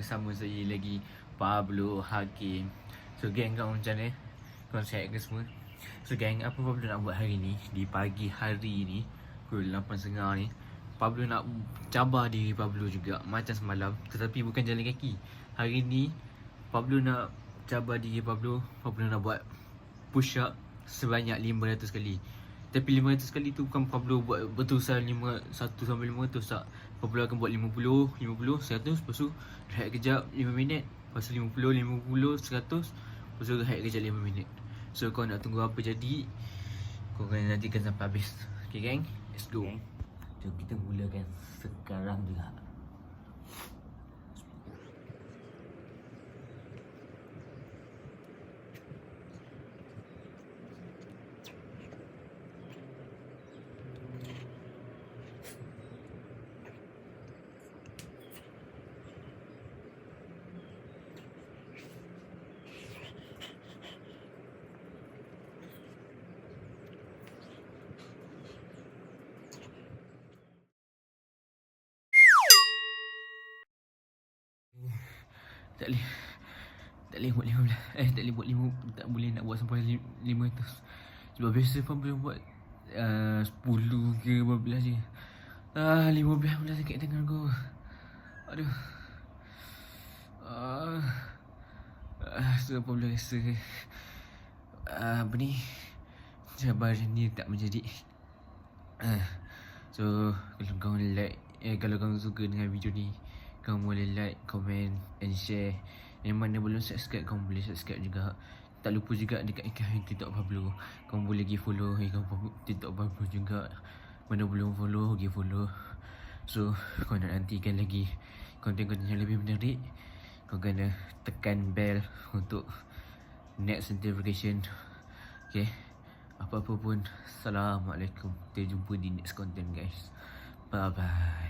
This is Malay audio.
bersama saya lagi Pablo Hakim. So gang kau macam mana? Korang sihat ke semua? So gang, apa Pablo nak buat hari ni? Di pagi hari ni pukul 8.30 ni, Pablo nak cabar diri Pablo juga macam semalam, tetapi bukan jalan kaki. Hari ni Pablo nak cabar diri Pablo nak buat push up sebanyak 500 kali. Tapi 500 kali tu bukan Pablo buat berterusan 1 sampai 500 tak. Pablo akan buat 50, 100, lepas tu rehat kejap 5 minit, lepas tu 50, 100, lepas tu rehat kejap 5 minit. So kau nak tunggu apa jadi, kau kena nantikan sampai habis. Okay gang, let's go. Jom kita mulakan sekarang juga. Tak boleh buat 15. Tak boleh buat 5. Tak boleh nak buat sampai 500. Sebab biasa pun boleh buat 10 ke 15 je. 15 pula sakit tangan aku. Aduh. So apa boleh rasa apa ni, cabaran ni tak menjadi. So kalau kau like, kalau kau suka dengan video ni, kau boleh like, comment and share. Yang mana belum subscribe, kau boleh subscribe juga. Tak lupa juga dekat akaun TikTok Pablo, kau boleh pergi follow akaun TikTok Pablo juga. Mana belum follow, pergi follow. So kau nak nantikan lagi konten-konten yang lebih menarik, kau kena tekan bell untuk next notification. Okay, apa-apa pun, Assalamualaikum. Kita jumpa di next content guys. Bye bye.